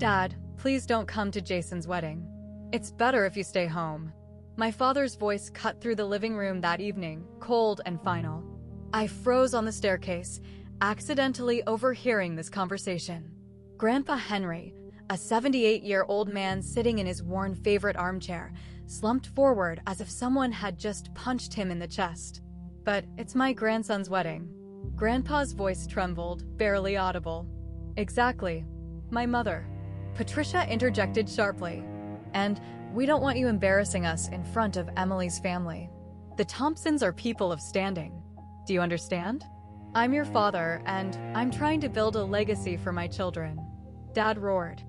"Dad, please don't come to Jason's wedding. It's better if you stay home." My father's voice cut through the living room that evening, cold and final. I froze on the staircase, accidentally overhearing this conversation. Grandpa Henry, a 78-year-old man sitting in his worn favorite armchair, slumped forward as if someone had just punched him in the chest. "But it's my grandson's wedding." Grandpa's voice trembled, barely audible. "Exactly. My mother." Patricia interjected sharply. "And we don't want you embarrassing us in front of Emily's family. The Thompsons are people of standing. Do you understand? I'm your father, and I'm trying to build a legacy for my children." Dad roared.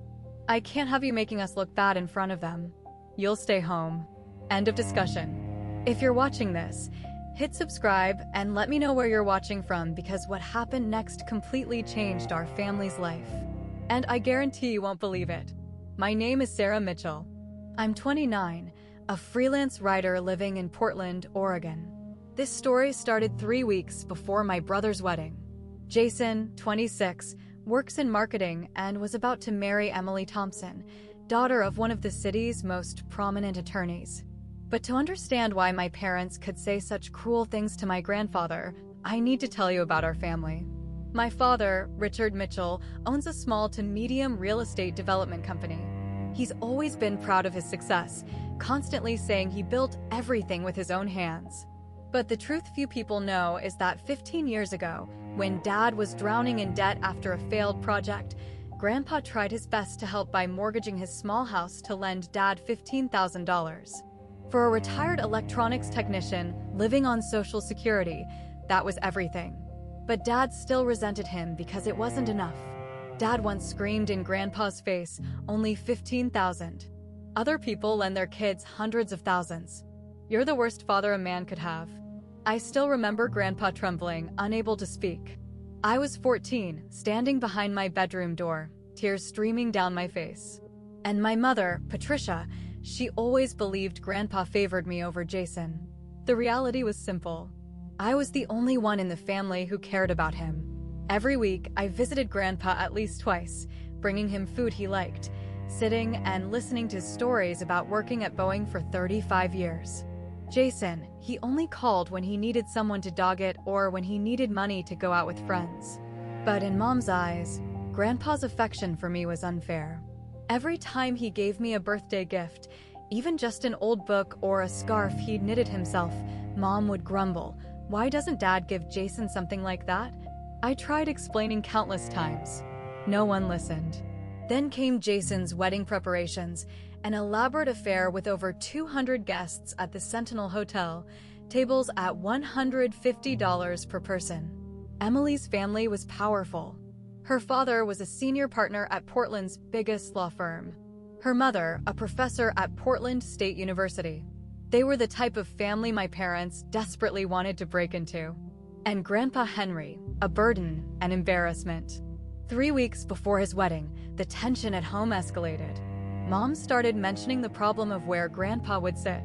"I can't have you making us look bad in front of them. You'll stay home." End of discussion. If you're watching this, hit subscribe and let me know where you're watching from, because what happened next completely changed our family's life. And I guarantee you won't believe it. My name is Sarah Mitchell. I'm 29, a freelance writer living in Portland, Oregon. This story started 3 weeks before my brother's wedding. Jason, 26, works in marketing and was about to marry Emily Thompson, daughter of one of the city's most prominent attorneys. But to understand why my parents could say such cruel things to my grandfather, I need to tell you about our family. My father, Richard Mitchell, owns a small to medium real estate development company. He's always been proud of his success, constantly saying he built everything with his own hands. But the truth few people know is that 15 years ago, when Dad was drowning in debt after a failed project, Grandpa tried his best to help by mortgaging his small house to lend Dad $15,000. For a retired electronics technician living on Social Security, that was everything. But Dad still resented him because it wasn't enough. Dad once screamed in Grandpa's face, "Only $15,000. Other people lend their kids hundreds of thousands. You're the worst father a man could have." I still remember Grandpa trembling, unable to speak. I was 14, standing behind my bedroom door, tears streaming down my face. And my mother, Patricia, she always believed Grandpa favored me over Jason. The reality was simple. I was the only one in the family who cared about him. Every week, I visited Grandpa at least twice, bringing him food he liked, sitting and listening to stories about working at Boeing for 35 years. Jason, he only called when he needed someone to dog it or when he needed money to go out with friends. But in Mom's eyes, Grandpa's affection for me was unfair. Every time he gave me a birthday gift, even just an old book or a scarf he'd knitted himself, Mom would grumble, "Why doesn't Dad give Jason something like that?" I tried explaining countless times. No one listened. Then came Jason's wedding preparations, an elaborate affair with over 200 guests at the Sentinel Hotel, tables at $150 per person. Emily's family was powerful. Her father was a senior partner at Portland's biggest law firm. Her mother, a professor at Portland State University. They were the type of family my parents desperately wanted to break into. And Grandpa Henry, a burden, an embarrassment. 3 weeks before his wedding, the tension at home escalated. Mom started mentioning the problem of where Grandpa would sit.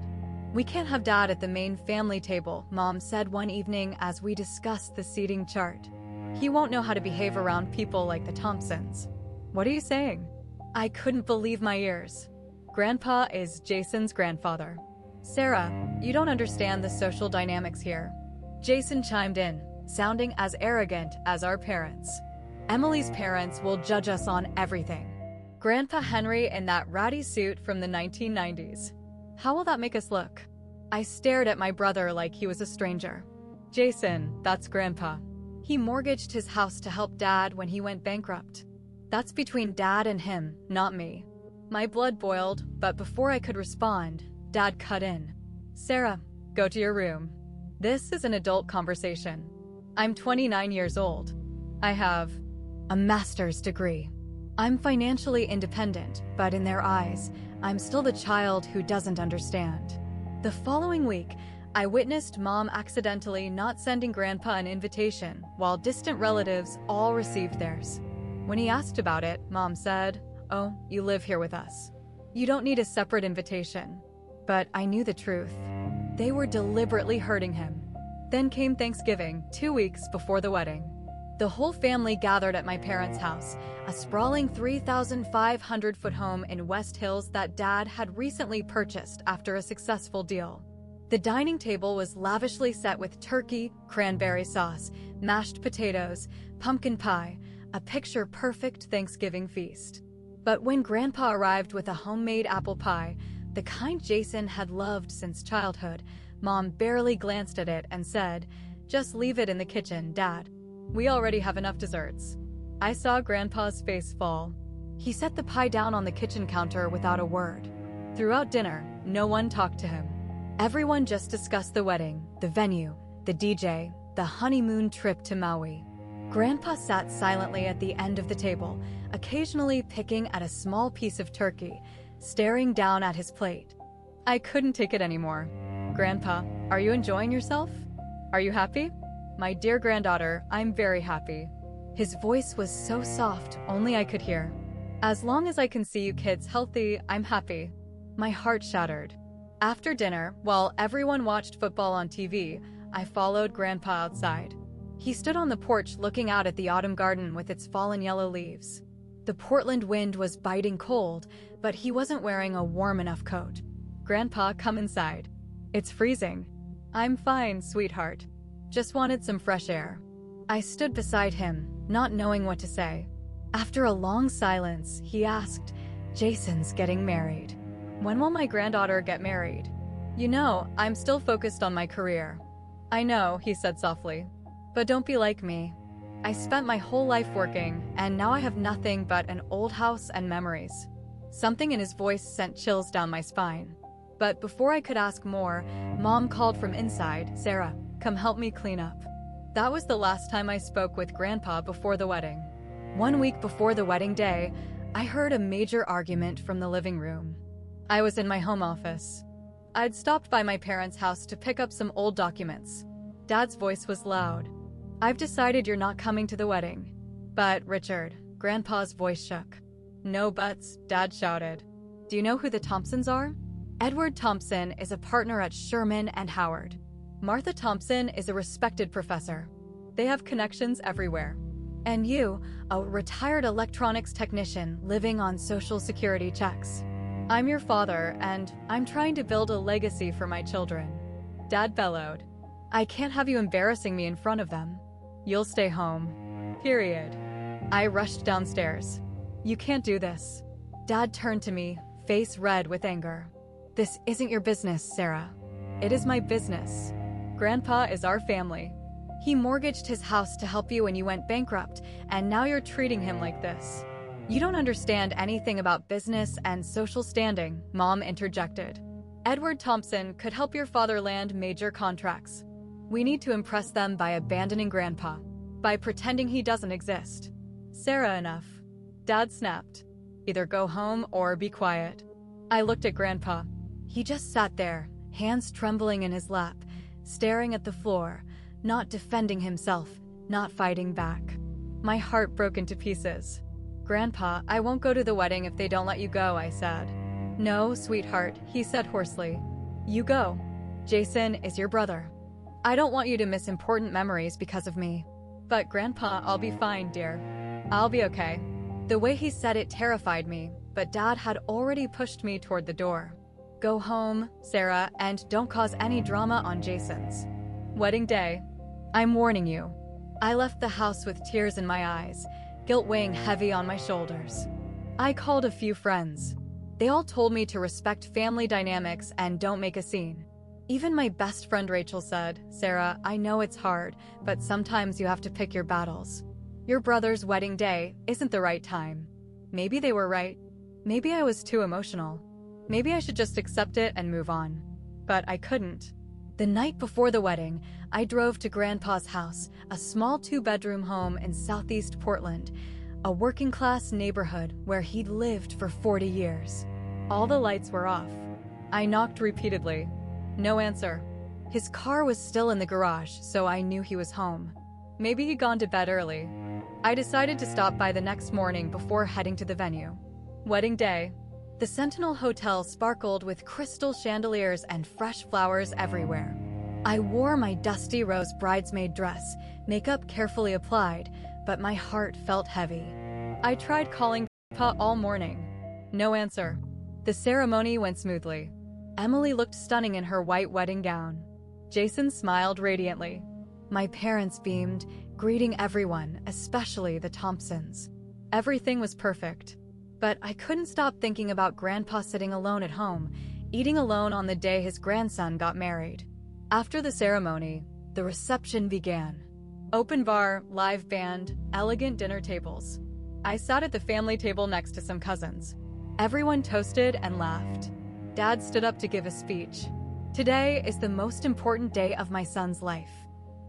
"We can't have Dad at the main family table," Mom said one evening as we discussed the seating chart. "He won't know how to behave around people like the Thompsons." "What are you saying?" I couldn't believe my ears. Grandpa is Jason's grandfather. "Sarah, you don't understand the social dynamics here." Jason chimed in, sounding as arrogant as our parents. "Emily's parents will judge us on everything. Grandpa Henry in that ratty suit from the 1990s. How will that make us look?" I stared at my brother like he was a stranger. "Jason, that's Grandpa. He mortgaged his house to help Dad when he went bankrupt. That's between Dad and him, not me." My blood boiled, but before I could respond, Dad cut in. "Sarah, go to your room. This is an adult conversation. I'm 29 years old. I have a master's degree. I'm financially independent, but in their eyes, I'm still the child who doesn't understand." The following week, I witnessed Mom accidentally not sending Grandpa an invitation, while distant relatives all received theirs. When he asked about it, Mom said, "Oh, you live here with us. You don't need a separate invitation." But I knew the truth. They were deliberately hurting him. Then came Thanksgiving, 2 weeks before the wedding. The whole family gathered at my parents' house, a sprawling 3,500-foot home in West Hills that Dad had recently purchased after a successful deal. The dining table was lavishly set with turkey, cranberry sauce, mashed potatoes, pumpkin pie, a picture-perfect Thanksgiving feast. But when Grandpa arrived with a homemade apple pie, the kind Jason had loved since childhood, Mom barely glanced at it and said, "Just leave it in the kitchen, Dad. We already have enough desserts." I saw Grandpa's face fall. He set the pie down on the kitchen counter without a word. Throughout dinner, no one talked to him. Everyone just discussed the wedding, the venue, the DJ, the honeymoon trip to Maui. Grandpa sat silently at the end of the table, occasionally picking at a small piece of turkey, staring down at his plate. I couldn't take it anymore. "Grandpa, are you enjoying yourself? Are you happy?" "My dear granddaughter, I'm very happy." His voice was so soft, only I could hear. "As long as I can see you kids healthy, I'm happy." My heart shattered. After dinner, while everyone watched football on TV, I followed Grandpa outside. He stood on the porch looking out at the autumn garden with its fallen yellow leaves. The Portland wind was biting cold, but he wasn't wearing a warm enough coat. "Grandpa, come inside. It's freezing." "I'm fine, sweetheart. Just wanted some fresh air." I stood beside him, not knowing what to say. After a long silence, he asked, "Jason's getting married. When will my granddaughter get married?" "You know, I'm still focused on my career." "I know," he said softly. "But don't be like me. I spent my whole life working, and now I have nothing but an old house and memories." Something in his voice sent chills down my spine. But before I could ask more, Mom called from inside, "Sarah, come help me clean up." That was the last time I spoke with Grandpa before the wedding. 1 week before the wedding day, I heard a major argument from the living room. I was in my home office. I'd stopped by my parents' house to pick up some old documents. Dad's voice was loud. "I've decided you're not coming to the wedding." "But, Richard," Grandpa's voice shook. "No buts," Dad shouted. "Do you know who the Thompsons are?" Edward Thompson is a partner at Sherman and Howard. Martha Thompson is a respected professor. They have connections everywhere. And you, a retired electronics technician living on Social Security checks. I'm your father, and I'm trying to build a legacy for my children." Dad bellowed. "I can't have you embarrassing me in front of them. You'll stay home. Period." I rushed downstairs. "You can't do this." Dad turned to me, face red with anger. "This isn't your business, Sarah." "It is my business. Grandpa is our family. He mortgaged his house to help you when you went bankrupt, and now you're treating him like this. You don't understand anything about business and social standing," Mom interjected. "Edward Thompson could help your father land major contracts. We need to impress them by abandoning Grandpa, by pretending he doesn't exist." "Sarah, enough." Dad snapped. "Either go home or be quiet." I looked at Grandpa. He just sat there, hands trembling in his lap, staring at the floor, not defending himself, not fighting back. My heart broke into pieces. "Grandpa, I won't go to the wedding if they don't let you go," I said. "No, sweetheart," he said hoarsely. "You go. Jason is your brother. I don't want you to miss important memories because of me." "But Grandpa, I'll be fine, dear. I'll be okay." The way he said it terrified me, but Dad had already pushed me toward the door. "Go home, Sarah, and don't cause any drama on Jason's wedding day. I'm warning you." I left the house with tears in my eyes, guilt weighing heavy on my shoulders. I called a few friends. They all told me to respect family dynamics and don't make a scene. Even my best friend Rachel said, "Sarah, I know it's hard, but sometimes you have to pick your battles. Your brother's wedding day isn't the right time." Maybe they were right. Maybe I was too emotional. Maybe I should just accept it and move on. But I couldn't. The night before the wedding, I drove to Grandpa's house, a small 2-bedroom home in southeast Portland, a working-class neighborhood where he'd lived for 40 years. All the lights were off. I knocked repeatedly. No answer. His car was still in the garage, so I knew he was home. Maybe he'd gone to bed early. I decided to stop by the next morning before heading to the venue. Wedding day. The Sentinel Hotel sparkled with crystal chandeliers and fresh flowers everywhere. I wore my dusty rose bridesmaid dress, makeup carefully applied, but my heart felt heavy. I tried calling Pa all morning. No answer. The ceremony went smoothly. Emily looked stunning in her white wedding gown. Jason smiled radiantly. My parents beamed, greeting everyone, especially the Thompsons. Everything was perfect. But I couldn't stop thinking about Grandpa sitting alone at home, eating alone on the day his grandson got married. After the ceremony, the reception began. Open bar, live band, elegant dinner tables. I sat at the family table next to some cousins. Everyone toasted and laughed. Dad stood up to give a speech. Today is the most important day of my son's life.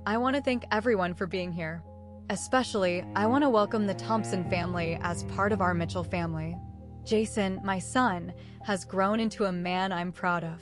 I want to thank everyone for being here. Especially, I want to welcome the Thompson family as part of our Mitchell family. Jason, my son, has grown into a man I'm proud of.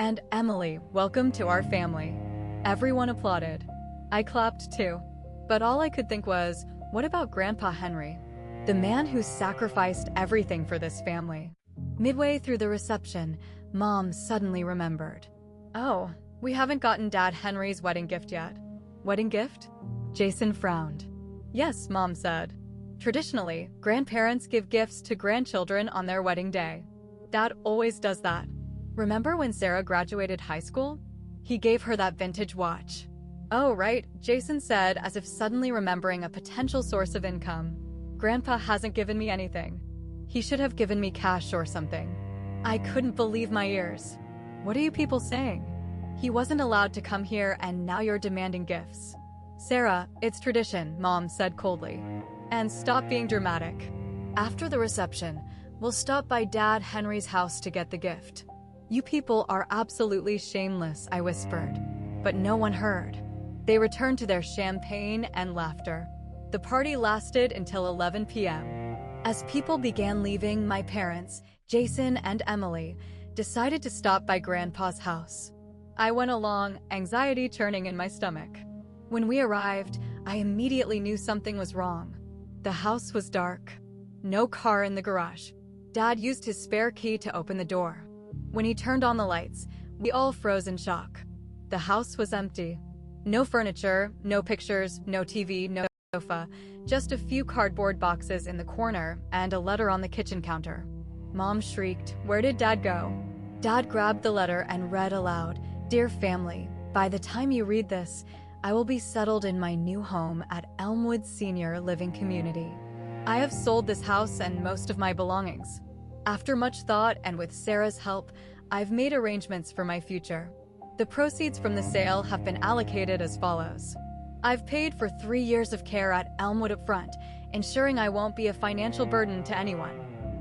And Emily, welcome to our family. Everyone applauded. I clapped too. But all I could think was, what about Grandpa Henry? The man who sacrificed everything for this family. Midway through the reception, Mom suddenly remembered. Oh, we haven't gotten Dad Henry's wedding gift yet. Wedding gift? Jason frowned. Yes, Mom said. Traditionally, grandparents give gifts to grandchildren on their wedding day. Dad always does that. Remember when Sarah graduated high school? He gave her that vintage watch. Oh, right, Jason said, as if suddenly remembering a potential source of income. Grandpa hasn't given me anything. He should have given me cash or something. I couldn't believe my ears. What are you people saying? He wasn't allowed to come here and now you're demanding gifts. Sarah, it's tradition, Mom said coldly. And stop being dramatic. After the reception, we'll stop by Dad Henry's house to get the gift. You people are absolutely shameless, I whispered. But no one heard. They returned to their champagne and laughter. The party lasted until 11 p.m. As people began leaving, my parents, Jason and Emily, decided to stop by Grandpa's house. I went along, anxiety churning in my stomach. When we arrived, I immediately knew something was wrong. The house was dark. No car in the garage. Dad used his spare key to open the door. When he turned on the lights, we all froze in shock. The house was empty. No furniture, no pictures, no TV, no sofa, just a few cardboard boxes in the corner and a letter on the kitchen counter. Mom shrieked, "Where did Dad go?" Dad grabbed the letter and read aloud, "Dear family, by the time you read this, I will be settled in my new home at Elmwood Senior Living Community. I have sold this house and most of my belongings. After much thought and with Sarah's help, I've made arrangements for my future. The proceeds from the sale have been allocated as follows. I've paid for 3 years of care at Elmwood up front, ensuring I won't be a financial burden to anyone.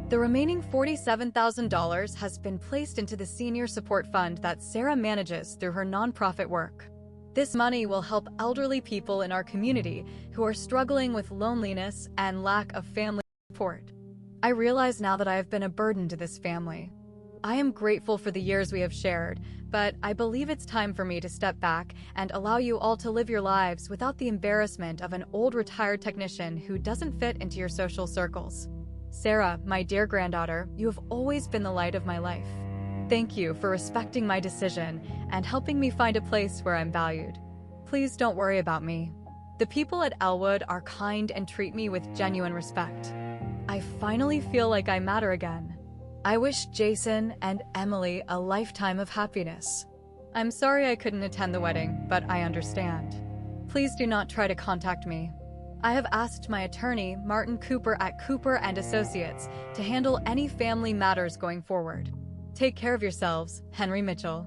The remaining $47,000 has been placed into the senior support fund that Sarah manages through her nonprofit work. This money will help elderly people in our community who are struggling with loneliness and lack of family support. I realize now that I have been a burden to this family. I am grateful for the years we have shared, but I believe it's time for me to step back and allow you all to live your lives without the embarrassment of an old retired technician who doesn't fit into your social circles. Sarah, my dear granddaughter, you have always been the light of my life. Thank you for respecting my decision and helping me find a place where I'm valued. Please don't worry about me. The people at Elwood are kind and treat me with genuine respect. I finally feel like I matter again. I wish Jason and Emily a lifetime of happiness. I'm sorry I couldn't attend the wedding, but I understand. Please do not try to contact me. I have asked my attorney, Martin Cooper at Cooper and Associates, to handle any family matters going forward. Take care of yourselves, Henry Mitchell.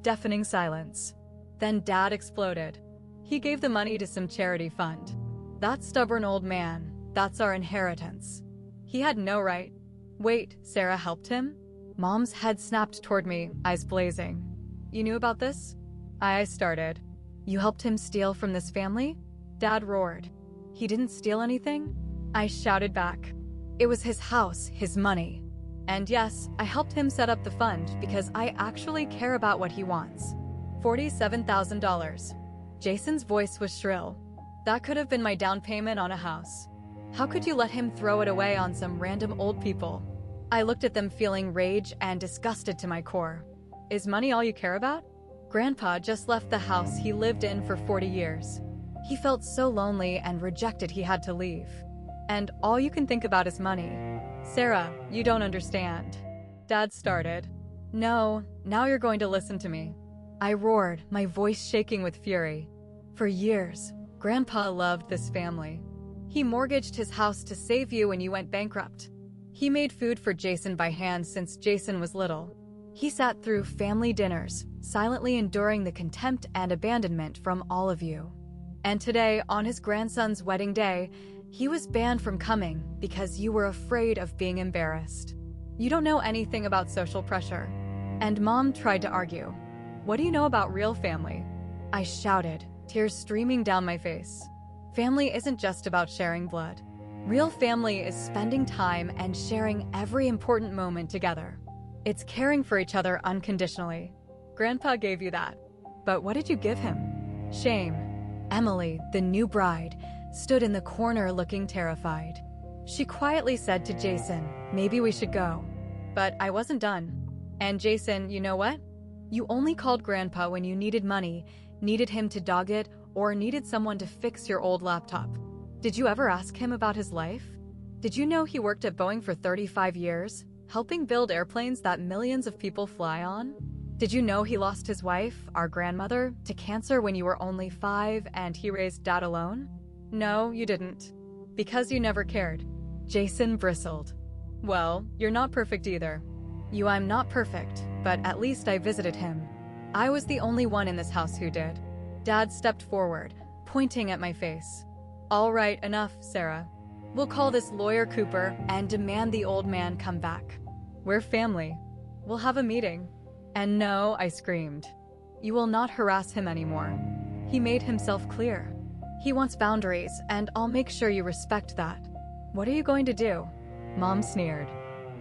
Deafening silence. Then Dad exploded. He gave the money to some charity fund. That stubborn old man, that's our inheritance. He had no right. Wait, Sarah helped him? Mom's head snapped toward me, eyes blazing. You knew about this? I started. You helped him steal from this family? Dad roared. He didn't steal anything? I shouted back. It was his house, his money. And yes, I helped him set up the fund because I actually care about what he wants. $47,000. Jason's voice was shrill. That could have been my down payment on a house. How could you let him throw it away on some random old people? I looked at them feeling rage and disgusted to my core. Is money all you care about? Grandpa just left the house he lived in for 40 years. He felt so lonely and rejected he had to leave. And all you can think about is money. Sarah, you don't understand. Dad started. No, now you're going to listen to me. I roared, my voice shaking with fury. For years, Grandpa loved this family. He mortgaged his house to save you when you went bankrupt. He made food for Jason by hand since Jason was little. He sat through family dinners, silently enduring the contempt and abandonment from all of you. And today, on his grandson's wedding day, he was banned from coming because you were afraid of being embarrassed. You don't know anything about social pressure. And Mom tried to argue. What do you know about real family? I shouted, tears streaming down my face. Family isn't just about sharing blood. Real family is spending time and sharing every important moment together. It's caring for each other unconditionally. Grandpa gave you that. But what did you give him? Shame. Emily, the new bride, stood in the corner looking terrified. She quietly said to Jason, maybe we should go. But I wasn't done. And Jason, you know what? You only called Grandpa when you needed money, needed him to dog it, or needed someone to fix your old laptop. Did you ever ask him about his life? Did you know he worked at Boeing for 35 years, helping build airplanes that millions of people fly on? Did you know he lost his wife, our grandmother, to cancer when you were only 5 and he raised Dad alone? No, you didn't. Because you never cared. Jason bristled. Well, you're not perfect either. I'm not perfect, but at least I visited him. I was the only one in this house who did. Dad stepped forward, pointing at my face. All right, enough, Sarah. We'll call this lawyer Cooper and demand the old man come back. We're family. We'll have a meeting. And no, I screamed. You will not harass him anymore. He made himself clear. He wants boundaries, and I'll make sure you respect that. What are you going to do? Mom sneered.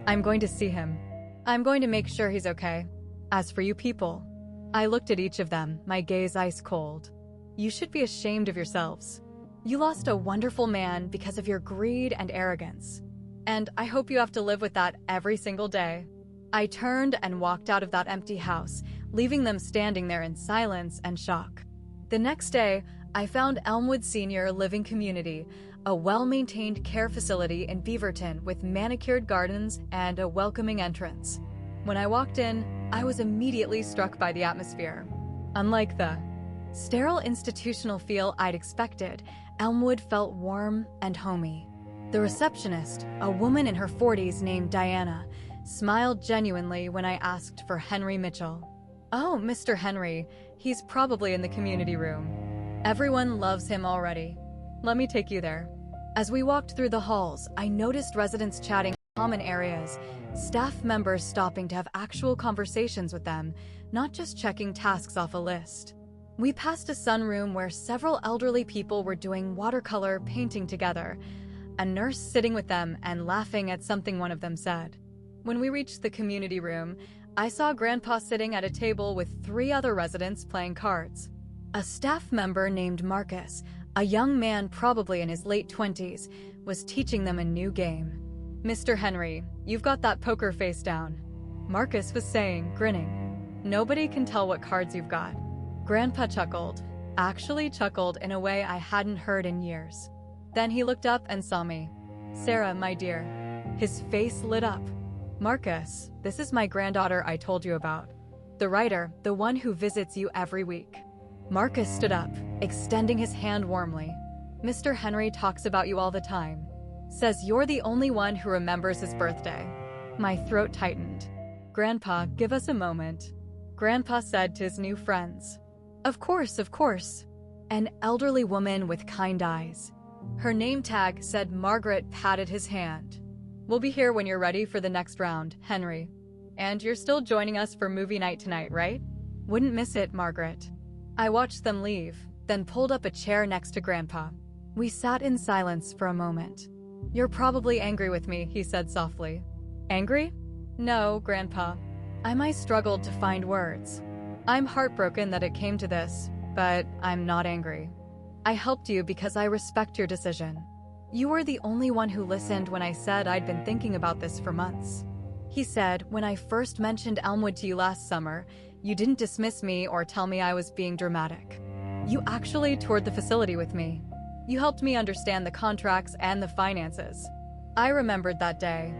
I'm going to see him. I'm going to make sure he's okay. As for you people, I looked at each of them, my gaze ice cold. You should be ashamed of yourselves. You lost a wonderful man because of your greed and arrogance. And I hope you have to live with that every single day. I turned and walked out of that empty house, leaving them standing there in silence and shock. The next day, I found Elmwood Senior Living Community, a well-maintained care facility in Beaverton with manicured gardens and a welcoming entrance. When I walked in, I was immediately struck by the atmosphere. Unlike the sterile institutional feel I'd expected, Elmwood felt warm and homey. The receptionist, a woman in her 40s named Diana, smiled genuinely when I asked for Henry Mitchell. Oh, Mr. Henry, he's probably in the community room. Everyone loves him already. Let me take you there. As we walked through the halls, I noticed residents chatting in common areas, staff members stopping to have actual conversations with them, not just checking tasks off a list. We passed a sunroom where several elderly people were doing watercolor painting together, a nurse sitting with them and laughing at something one of them said. When we reached the community room, I saw Grandpa sitting at a table with 3 other residents playing cards. A staff member named Marcus, a young man probably in his late 20s, was teaching them a new game. Mr. Henry, you've got that poker face down, Marcus was saying, grinning. Nobody can tell what cards you've got. Grandpa chuckled, actually chuckled in a way I hadn't heard in years. Then he looked up and saw me. Sarah, my dear. His face lit up. Marcus, this is my granddaughter I told you about. The writer, the one who visits you every week. Marcus stood up, extending his hand warmly. Mr. Henry talks about you all the time. Says you're the only one who remembers his birthday. My throat tightened. Grandpa, give us a moment. Grandpa said to his new friends. Of course, of course. An elderly woman with kind eyes. Her name tag said Margaret patted his hand. We'll be here when you're ready for the next round, Henry. And you're still joining us for movie night tonight, right? Wouldn't miss it, Margaret. I watched them leave, then pulled up a chair next to Grandpa. We sat in silence for a moment. You're probably angry with me, he said softly. Angry? No, Grandpa. I struggled to find words. I'm heartbroken that it came to this, but I'm not angry. I helped you because I respect your decision. You were the only one who listened when I said I'd been thinking about this for months. He said, when I first mentioned Elmwood to you last summer, you didn't dismiss me or tell me I was being dramatic. You actually toured the facility with me. You helped me understand the contracts and the finances. I remembered that day.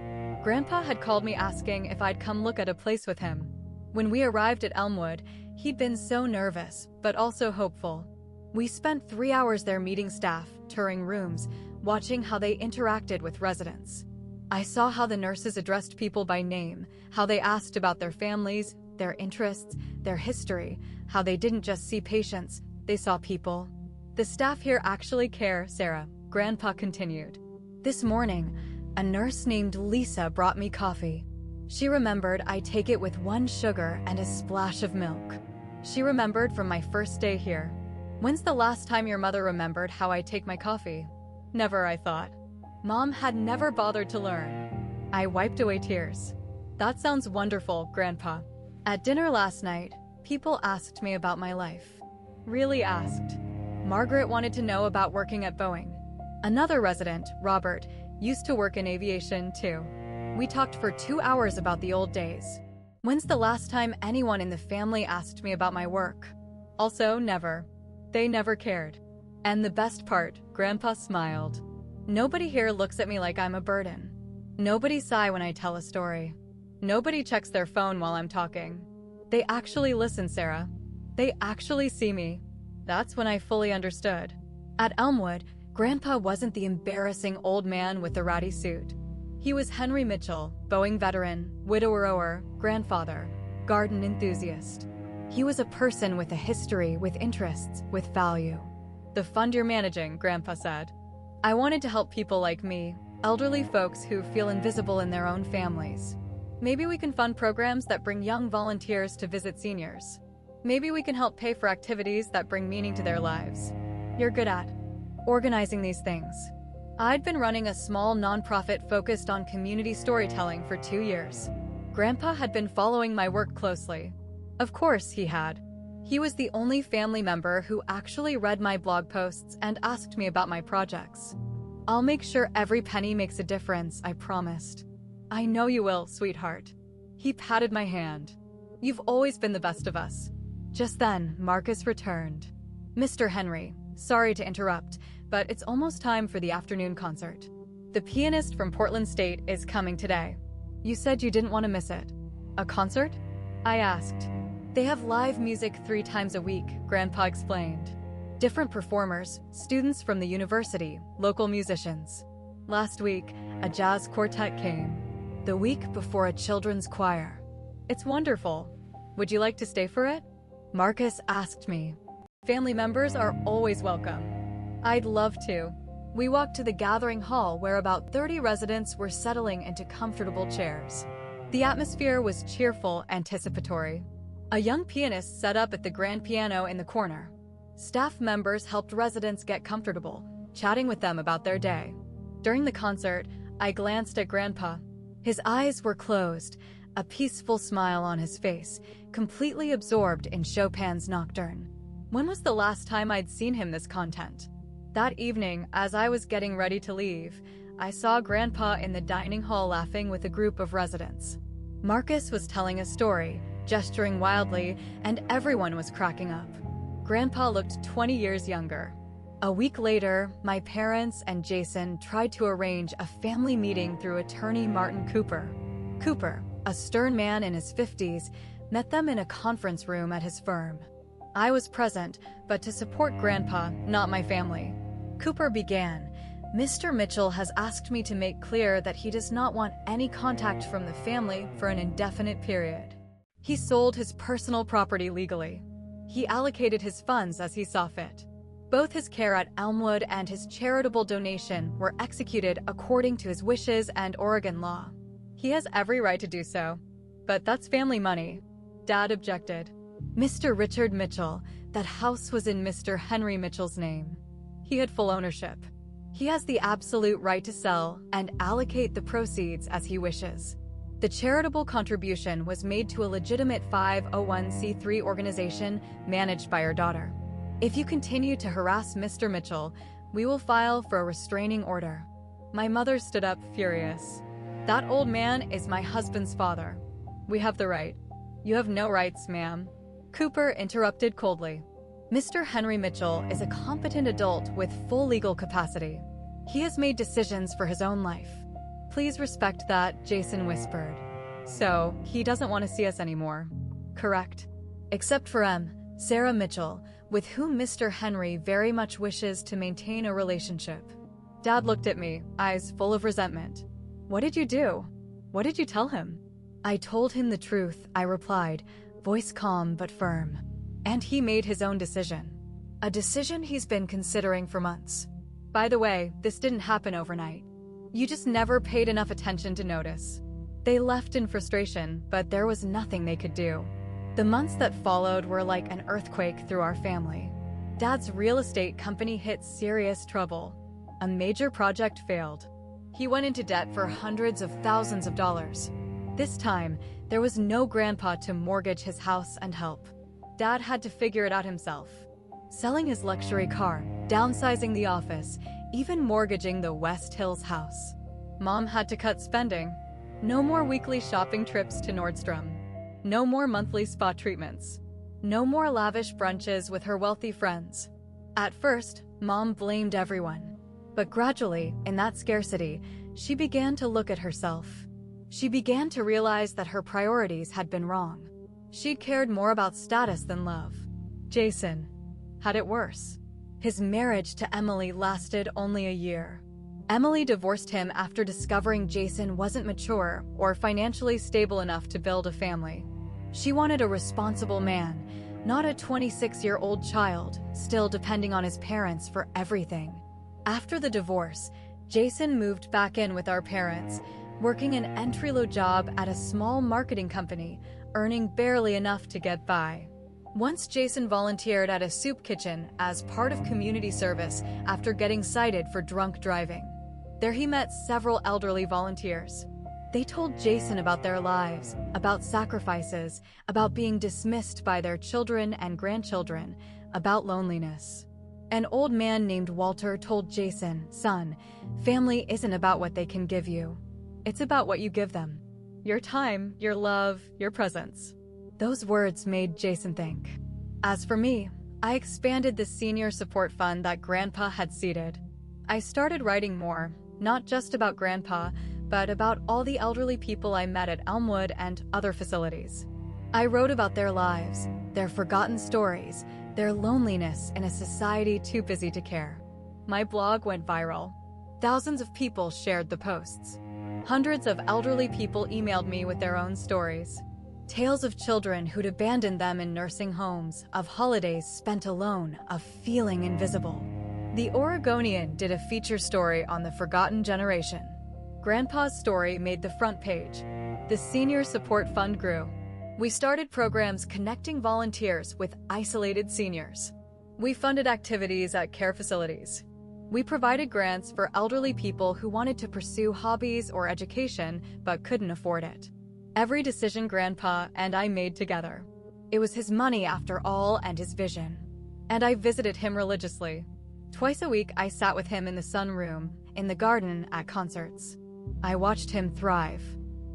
Grandpa had called me asking if I'd come look at a place with him. When we arrived at Elmwood, he'd been so nervous, but also hopeful. We spent 3 hours there meeting staff, touring rooms, watching how they interacted with residents. I saw how the nurses addressed people by name, how they asked about their families, their interests, their history, how they didn't just see patients, they saw people. The staff here actually care, Sarah, Grandpa continued. This morning, a nurse named Lisa brought me coffee. She remembered I take it with 1 sugar and a splash of milk. She remembered from my first day here. When's the last time your mother remembered how I take my coffee? Never, I thought. Mom had never bothered to learn. I wiped away tears. That sounds wonderful, Grandpa. At dinner last night, people asked me about my life. Really asked. Margaret wanted to know about working at Boeing. Another resident, Robert, used to work in aviation too. We talked for 2 hours about the old days. When's the last time anyone in the family asked me about my work? Also, never. They never cared. And the best part, Grandpa smiled. Nobody here looks at me like I'm a burden. Nobody sigh when I tell a story. Nobody checks their phone while I'm talking. They actually listen, Sarah. They actually see me. That's when I fully understood. At Elmwood, Grandpa wasn't the embarrassing old man with the ratty suit. He was Henry Mitchell, Boeing veteran, widower, grandfather, garden enthusiast. He was a person with a history, with interests, with value. The fund you're managing, Grandpa said. I wanted to help people like me, elderly folks who feel invisible in their own families. Maybe we can fund programs that bring young volunteers to visit seniors. Maybe we can help pay for activities that bring meaning to their lives. You're good at organizing these things. I'd been running a small nonprofit focused on community storytelling for 2 years. Grandpa had been following my work closely. Of course he had. He was the only family member who actually read my blog posts and asked me about my projects. I'll make sure every penny makes a difference, I promised. I know you will, sweetheart. He patted my hand. You've always been the best of us. Just then, Marcus returned. Mr. Henry, sorry to interrupt, but it's almost time for the afternoon concert. The pianist from Portland State is coming today. You said you didn't want to miss it. A concert? I asked. They have live music 3 times a week, Grandpa explained. Different performers, students from the university, local musicians. Last week, a jazz quartet came. The week before, a children's choir. It's wonderful. Would you like to stay for it? Marcus asked me. Family members are always welcome. I'd love to. We walked to the gathering hall where about 30 residents were settling into comfortable chairs. The atmosphere was cheerful, anticipatory. A young pianist sat up at the grand piano in the corner. Staff members helped residents get comfortable, chatting with them about their day. During the concert, I glanced at Grandpa. His eyes were closed, a peaceful smile on his face, completely absorbed in Chopin's Nocturne. When was the last time I'd seen him this content? That evening, as I was getting ready to leave, I saw Grandpa in the dining hall laughing with a group of residents. Marcus was telling a story, gesturing wildly, and everyone was cracking up. Grandpa looked 20 years younger. A week later, my parents and Jason tried to arrange a family meeting through attorney Martin Cooper. Cooper, a stern man in his 50s, met them in a conference room at his firm. I was present, but to support Grandpa, not my family. Cooper began, Mr. Mitchell has asked me to make clear that he does not want any contact from the family for an indefinite period. He sold his personal property legally. He allocated his funds as he saw fit. Both his care at Elmwood and his charitable donation were executed according to his wishes and Oregon law. He has every right to do so. But that's family money. Dad objected. Mr. Richard Mitchell, that house was in Mr. Henry Mitchell's name. He had full ownership. He has the absolute right to sell and allocate the proceeds as he wishes. The charitable contribution was made to a legitimate 501c3 organization managed by her daughter. If you continue to harass Mr. Mitchell, we will file for a restraining order. My mother stood up, furious. That old man is my husband's father. We have the right. You have no rights, ma'am. Cooper interrupted coldly. Mr. Henry Mitchell is a competent adult with full legal capacity. He has made decisions for his own life. Please respect that, Jason whispered. So, he doesn't want to see us anymore. Correct. Except for Sarah Mitchell, with whom Mr. Henry very much wishes to maintain a relationship. Dad looked at me, eyes full of resentment. What did you do? What did you tell him? I told him the truth, I replied, voice calm but firm. And he made his own decision. A decision he's been considering for months. By the way, this didn't happen overnight. You just never paid enough attention to notice. They left in frustration, but there was nothing they could do. The months that followed were like an earthquake through our family. Dad's real estate company hit serious trouble. A major project failed. He went into debt for hundreds of thousands of dollars. This time, there was no grandpa to mortgage his house and help. Dad had to figure it out himself. Selling his luxury car, downsizing the office, even mortgaging the West Hills house. Mom had to cut spending. No more weekly shopping trips to Nordstrom. No more monthly spa treatments. No more lavish brunches with her wealthy friends. At first, Mom blamed everyone. But gradually, in that scarcity, she began to look at herself. She began to realize that her priorities had been wrong. She'd cared more about status than love. Jason had it worse. His marriage to Emily lasted only a year. Emily divorced him after discovering Jason wasn't mature or financially stable enough to build a family. She wanted a responsible man, not a 26-year-old child, still depending on his parents for everything. After the divorce, Jason moved back in with our parents, working an entry-level job at a small marketing company, earning barely enough to get by. Once Jason volunteered at a soup kitchen as part of community service after getting cited for drunk driving. There he met several elderly volunteers. They told Jason about their lives, about sacrifices, about being dismissed by their children and grandchildren, about loneliness. An old man named Walter told Jason, "Son, family isn't about what they can give you. It's about what you give them. Your time, your love, your presence." Those words made Jason think. As for me, I expanded the senior support fund that Grandpa had seeded. I started writing more, not just about Grandpa, but about all the elderly people I met at Elmwood and other facilities. I wrote about their lives, their forgotten stories, their loneliness in a society too busy to care. My blog went viral. Thousands of people shared the posts. Hundreds of elderly people emailed me with their own stories. Tales of children who'd abandoned them in nursing homes, of holidays spent alone, of feeling invisible. The Oregonian did a feature story on the forgotten generation. Grandpa's story made the front page. The Senior Support Fund grew. We started programs connecting volunteers with isolated seniors. We funded activities at care facilities. We provided grants for elderly people who wanted to pursue hobbies or education but couldn't afford it. Every decision Grandpa and I made together. It was his money after all and his vision. And I visited him religiously. Twice a week I sat with him in the sunroom, in the garden, at concerts. I watched him thrive.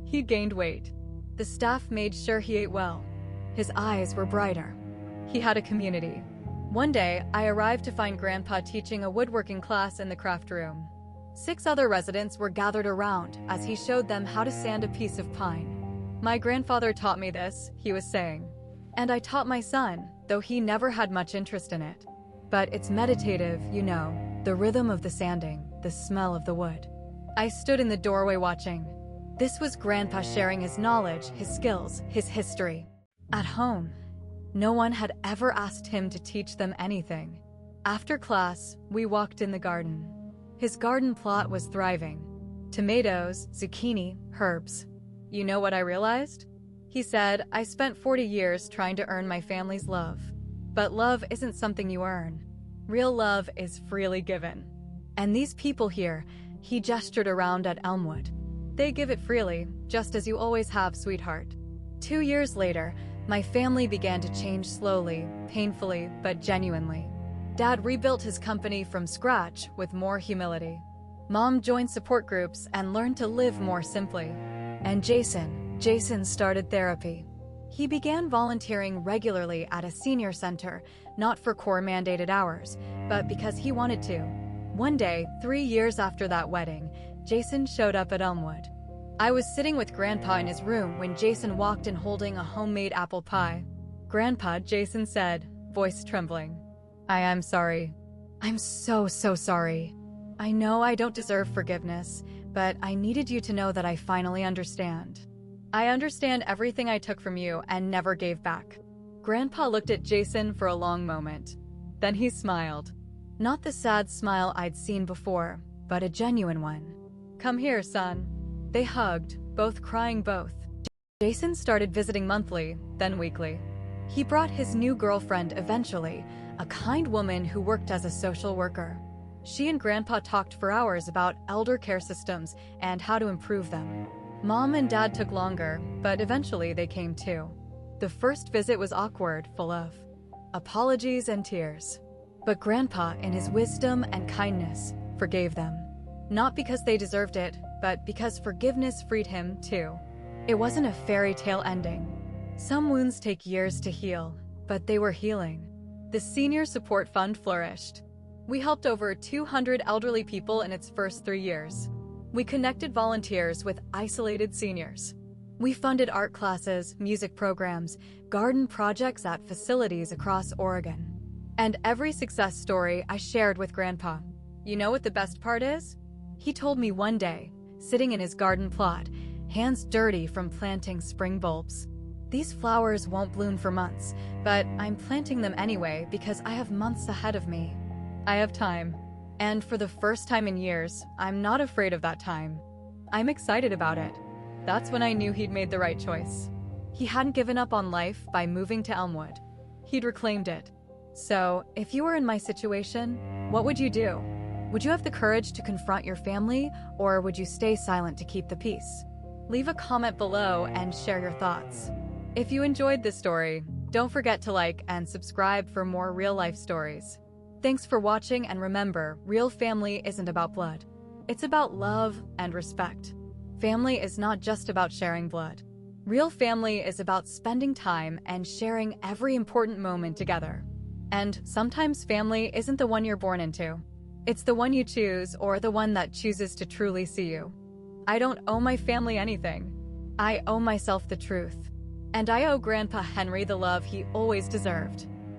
He gained weight. The staff made sure he ate well. His eyes were brighter. He had a community. One day, I arrived to find Grandpa teaching a woodworking class in the craft room. 6 other residents were gathered around as he showed them how to sand a piece of pine. "My grandfather taught me this," he was saying. "And I taught my son, though he never had much interest in it. But it's meditative, you know, the rhythm of the sanding, the smell of the wood." I stood in the doorway watching. This was Grandpa sharing his knowledge, his skills, his history. At home, no one had ever asked him to teach them anything. After class, we walked in the garden. His garden plot was thriving. Tomatoes, zucchini, herbs. "You know what I realized?" He said, "I spent 40 years trying to earn my family's love. But love isn't something you earn. Real love is freely given. And these people here," he gestured around at Elmwood, "they give it freely, just as you always have, sweetheart." 2 years later, my family began to change slowly, painfully, but genuinely. Dad rebuilt his company from scratch with more humility. Mom joined support groups and learned to live more simply. And Jason started therapy. He began volunteering regularly at a senior center, not for core mandated hours, but because he wanted to. One day, 3 years after that wedding, Jason showed up at Elmwood. I was sitting with Grandpa in his room when Jason walked in holding a homemade apple pie. "Grandpa," Jason said, voice trembling. "I am sorry. I'm so sorry. I know I don't deserve forgiveness, but I needed you to know that I finally understand. I understand everything I took from you and never gave back." Grandpa looked at Jason for a long moment. Then he smiled. Not the sad smile I'd seen before, but a genuine one. "Come here, son." They hugged, both crying both. Jason started visiting monthly, then weekly. He brought his new girlfriend eventually, a kind woman who worked as a social worker. She and Grandpa talked for hours about elder care systems and how to improve them. Mom and Dad took longer, but eventually they came too. The first visit was awkward, full of apologies and tears. But Grandpa, in his wisdom and kindness, forgave them. Not because they deserved it, but because forgiveness freed him too. It wasn't a fairy tale ending. Some wounds take years to heal, but they were healing. The Senior Support Fund flourished. We helped over 200 elderly people in its first 3 years. We connected volunteers with isolated seniors. We funded art classes, music programs, garden projects at facilities across Oregon. And every success story I shared with Grandpa. You know what the best part is? He told me one day, sitting in his garden plot, hands dirty from planting spring bulbs. "These flowers won't bloom for months, but I'm planting them anyway because I have months ahead of me. I have time. And for the first time in years, I'm not afraid of that time. I'm excited about it." That's when I knew he'd made the right choice. He hadn't given up on life by moving to Elmwood. He'd reclaimed it. So, if you were in my situation, what would you do? Would you have the courage to confront your family, or would you stay silent to keep the peace? Leave a comment below and share your thoughts. If you enjoyed this story, don't forget to like and subscribe for more real-life stories. Thanks for watching, and remember, real family isn't about blood. It's about love and respect. Family is not just about sharing blood. Real family is about spending time and sharing every important moment together. And sometimes family isn't the one you're born into. It's the one you choose, or the one that chooses to truly see you. I don't owe my family anything. I owe myself the truth. And I owe Grandpa Henry the love he always deserved.